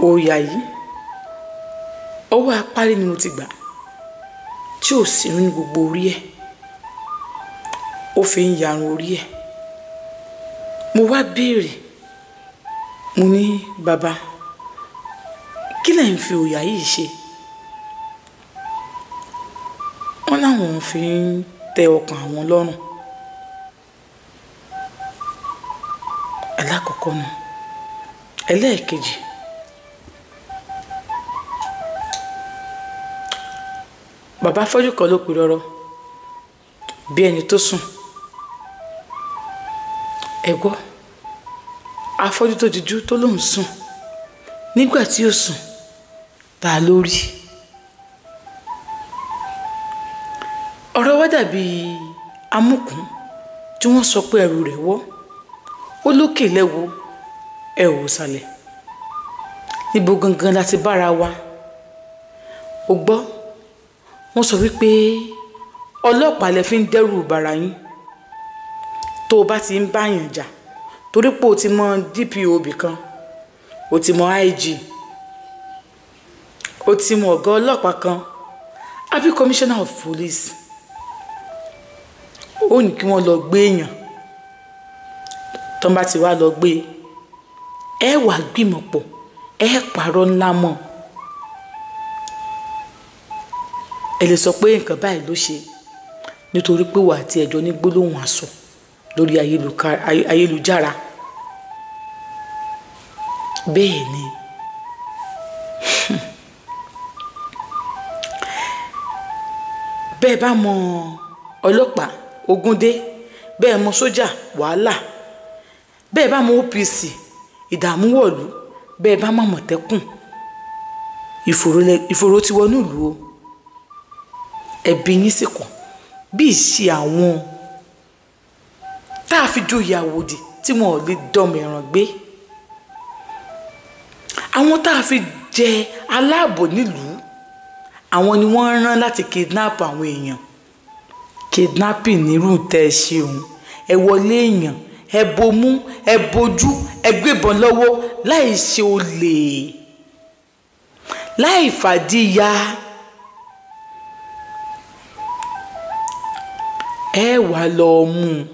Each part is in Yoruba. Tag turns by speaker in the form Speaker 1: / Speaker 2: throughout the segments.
Speaker 1: òòyà yìí ọwọ́ apárí ni mo ti gbà tí ò sí ní gbogbo orí ẹ̀ ó fi ń yarun orí ẹ̀. mo wá béèrè mo ní bàbá kí lẹ̀ ń fi òòyà yìí ṣe? wọ́n láwọn fi ń tẹ ọkàn àwọn lọ́rùn. alákọ̀ọ́kọ́ nù. ẹlẹ́ẹ̀kejì bàbá afọ́jú kan ló pè rọ́rọ́ bí ẹni tó sùn. ẹ gbọ́ afọ́jú tó dijú tó lóun sùn nígbà tí ó sùn ta ló rí? ọ̀rọ̀ wá dàbí amúkùn tí wọ́n sọ pé ẹrù rẹ̀ wọ́ ó lókè lẹ́wọ̀ ẹ wò sàlẹ̀ níbo gangan láti bára wa. ó gbọ́ wọ́n sọ wípé ọlọ́pàá lẹ fi ń dẹ́rù bara yín tó o bá ti ń báyàn jà torí pé o ti mọ DPO kan o ti mọ IG o ti mọ ọ̀gá ọlọ́pàá kan àbí commissioner of police ó ní kí wọ́n lọ gbé èèyàn tó bá ti wá lọ gbé ẹ wàá gbìmọ̀ pọ̀ ẹ pààrọ̀ ńlá mọ́ ẹ lè sọ pé nǹkan báyìí ló ṣe nítorí pé wà á ti ẹjọ́ ní gbólóhùn àsọ lórí ayélujára. bẹ́ẹ̀ ni bẹ́ẹ̀ bá mọ ọlọ́pàá Ògúndé bẹ́ẹ̀ mọ sójà wàhálà bẹ́ẹ̀ bá mọ OPC ìdààmú wọ̀lú bẹ́ẹ̀ bá mọ Àmọ̀tẹ́kùn ìfòró ti wọnú ìlú o. ẹbí yín sì kàn bí ìṣe àwọn tá a fi joyè àwòdì tí wọn ò lè dọmọ ẹ̀ràn gbé, àwọn tá a fi jẹ aláàbò nílùú àwọn ni wọ́n rán láti kidnap àwọn èèyàn. kidnapping nírú tẹ́ ẹ ṣe òun ẹ wọlé èèyàn ẹ bomú ẹ bojú ẹ gbébọn lọ́wọ́ láì ṣe olè láì fàdíyà. ẹ wà lọ mú un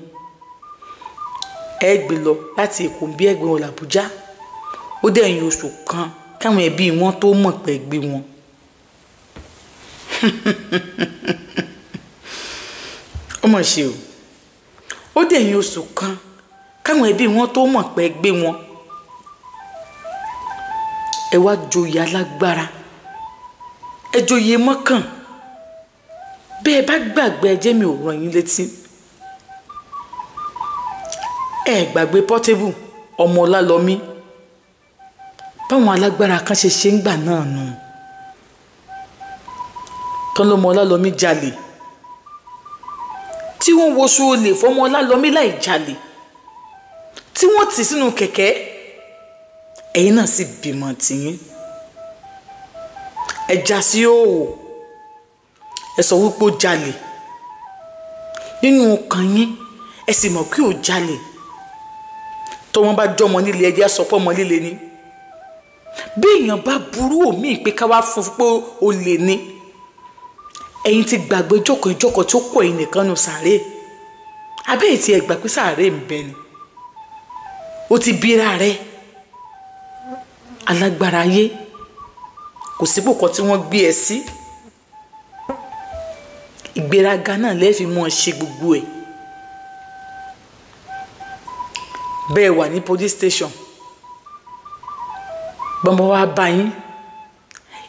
Speaker 1: ẹ gbé lọ láti Èkó bí ẹgbẹ́ wọn l'Àbújá ó dẹ̀yìn oṣù kan káwọn ẹbí wọn tó mọ̀ pé gbé wọn. ó mọ̀ ṣe o ó dẹ̀yìn oṣù kan káwọn ẹbí wọn tó mọ̀ pé gbé wọn. ẹ wá joyè alágbára ẹ joyè mọ́kàn bẹ́ẹ̀ bá gbàgbé ẹjẹ́ mi ò rán yín létí ẹ gbàgbé Portable ọmọ Ọlálọ́mí báwọn alágbára kan ṣe ń gbà náà nù tán lọ́mọ Ọlálọ́mí jalè tí wọ́n woṣù olè fọmọ Ọlálọ́mí láì jalè tí wọ́n tì sínú kẹ̀kẹ́ ẹ̀yin náà sì bímọ tìyín ẹ já sí òwò ẹ sọ wípé ó jalè nínú ọkàn yín ẹ sì mọ̀ kí ó jalè tó wọ́n bá jọmọ nílé ẹjẹ́ sọ pé ọmọ líle ni bí èèyàn bá burú òmíì pé ká wá fún pé ó lè ní ẹ̀yin ti gbàgbé jókòó ìjókòó tó kọ ẹ̀yin nìkan nù sàárè abẹ́ẹ̀ tí ẹ gbà pé sàárè ń bẹ ni ó ti bíra rẹ alágbára ayé kò síbò kan tí wọ́n gbé ẹ sí ìgbéraga náà lẹ́ẹ̀fì mọ́ ṣe gbogbo ẹ̀ bẹ́ẹ̀ wà ní police station bọ́mọ wa bá yín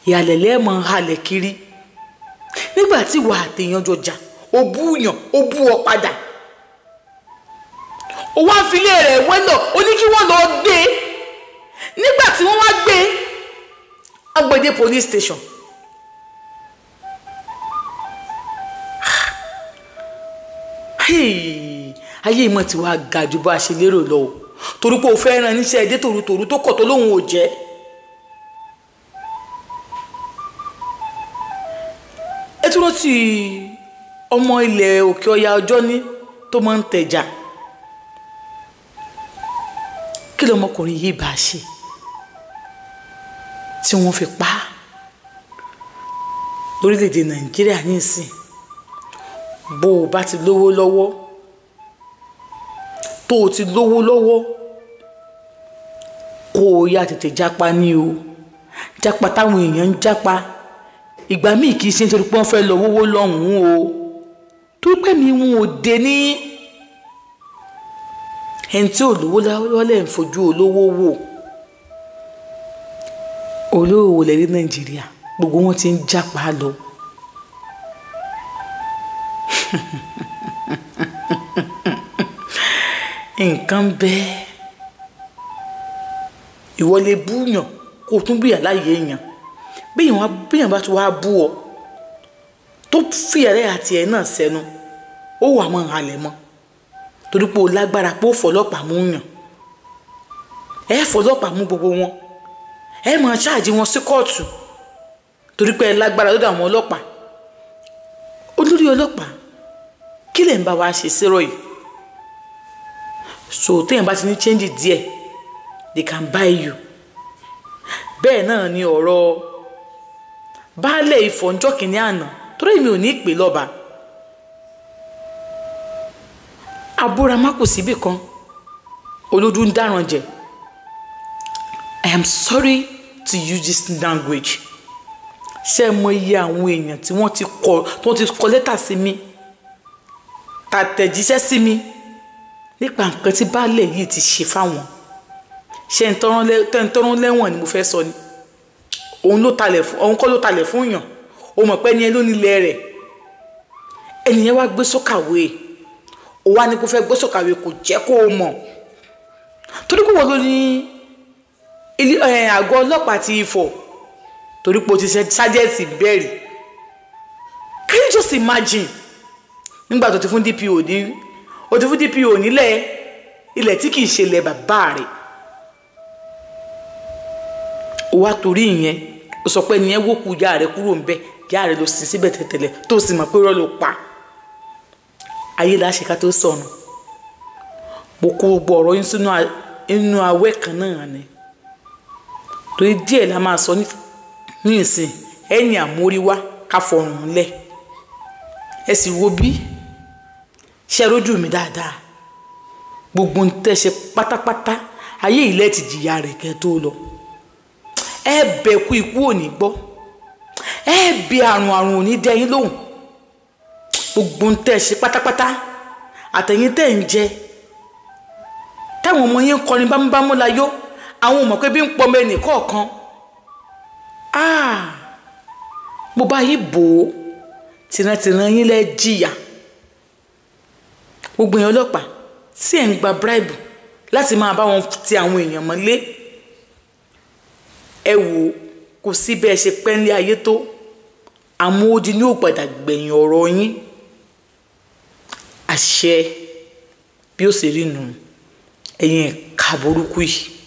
Speaker 1: ìhàlẹ̀ lẹ́ẹ̀mọ́ halẹ̀ kiri nígbà tí wà á tèèyàn jọjà ó bú yàn ó bú ọ padà ó wá filé rẹ̀ wẹ́lọ̀ ó ní kí wọ́n lọ gbé nígbà tí wọ́n wá gbé agbede police station ayé ìmọ̀ tí wàá ga jù bá a ṣe lérò lọ torí pé o fẹ́ ran níṣẹ́ ẹdẹ tòrútòrú tó kọ̀ tó lóhùn ò jẹ́ ẹ tún rántí ọmọ ilẹ̀ òkè ọya ọjọ́ ní tó máa ń tẹ̀jà kí lọmọkùnrin yìí bá a ṣe tí wọ́n fi pa á lórílẹ̀‐èdè Nàìjíríà nísìn bó o bá ti lówó lọ́wọ́ tó o ti lówó lọ́wọ́ kó o yá tètè jápa ní o jápa táwọn èèyàn ń jápa ìgbà míì kì í ṣe nítorí pé wọ́n fẹ́ lọ wówó lọ́hùn-ún o tó pẹ́ mi wọn ò dé ní ẹni tí ò lówó lọ́wọ́ lẹ́ ń fojú olówó wò olówó wò lẹ́rí Nàìjíríà gbogbo wọn ti ń jápa lọ. nǹkan bẹ́ẹ̀ ìwọ lè búyàn kó tún bíyà láyé èèyàn bíyàn bá tún wá bú ọ tó fìyàrá àti ẹ̀ náà sẹ́nu ó wà mọ́ halẹ̀ mọ́ torí pé o lágbára pé ó fọlọ́pàá mú yàn ẹ fọlọ́pàá mú gbogbo wọn ẹ máa ṣáàjì wọn sí kóòtù torí pé ẹ lágbára lọ́dọ̀ àwọn ọlọ́pàá olórí ọlọ́pàá kí lè ń bá wa ṣe sírọ̀ yìí so téèyàn bá ti ní change díẹ̀ they can buy you bẹ́ẹ̀ náà ni ọ̀rọ̀ baálé ìfọ̀njọ́ kìíní àná torí mi ò ní ìpè lọ́ba abúramá kò síbì kan olódù ń dáràn jẹ I am sorry to use this language ṣé mọ iye àwọn èèyàn tí wọ́n ti kọ lẹ́tà sí mi tàtẹ̀jíṣẹ́ sí mi nípa nǹkan tí baálé yìí ti ṣe fáwọn ṣé ń tọrọ lẹ́wọ̀n ni mo fẹ́ sọ ni òun kọ́ ló talẹ̀ fún yàn o mọ̀ pé ẹni ẹ ló nílẹ̀ rẹ̀ ẹnìyẹn wá gbé sọ́kàwé o wá ní kó fẹ́ gbé sọ́kàwé kò jẹ́ kó o mọ̀ torí kó wọ́n ló ní àgọ́ ọlọ́pàá ti Ifọ̀ torí pé o ti ṣe sájẹ́ẹ̀tì bẹ́ẹ̀rì can you just imagine nígbà tó ti fún DPO nílẹ̀ ilẹ̀ tí kì í ṣe ilẹ̀ bàbá rẹ̀ o wá torí ìyẹn o sọ pé ìyẹn wó ku ìyá rẹ̀ kúrò ń bẹ ìyá rẹ̀ ló sin síbẹ̀ tẹ̀tẹ̀lẹ̀ tó sì mọ̀ pé irọ́ ló pa ayé láṣẹ tó sọnù mo kó gbogbo ọ̀rọ̀ yín sínú awẹ́ kan náà ni torí díẹ̀ la máa sọ ní ìsìn ẹ̀yìn àmóríwá ká fọrùn lẹ̀ ẹ sì wo bí ṣe rójú mi dáadáa gbogbo ń tẹ́ ṣe pátápátá ayé ilẹ̀ ti jìyà rẹ̀ kẹ́ tó lọ ẹ bẹ̀ kú ikú ò ní gbọ́ ẹ bẹ̀ àrùn ò ní dẹ́yìn lóhùn gbogbo ń tẹ́ ṣe pátápátá àtẹ̀yìn tẹ́ ń jẹ táwọn ọmọ yẹn ń kọrin bámúbámú láyọ̀ àwọn ọmọ pé bí ń pọmọ ẹnì kọ̀ọ̀kan mo bá yí bò ó tìrantìran yín lẹ́ jìyà gbogbo èèyàn ọlọ́pàá tí ẹ̀ ń gba bribe láti máa bá wọn ti àwọn èèyàn mọ́lé ẹ wò kò sí bẹ́ẹ̀ ṣe pẹ́ ní ayé tó àmọ́ ó di ní òpadà gbẹ̀yìn ọ̀rọ̀ yín àṣẹ bí ó ṣe rí nù ẹ̀yin ẹ̀ka burúkú yìí.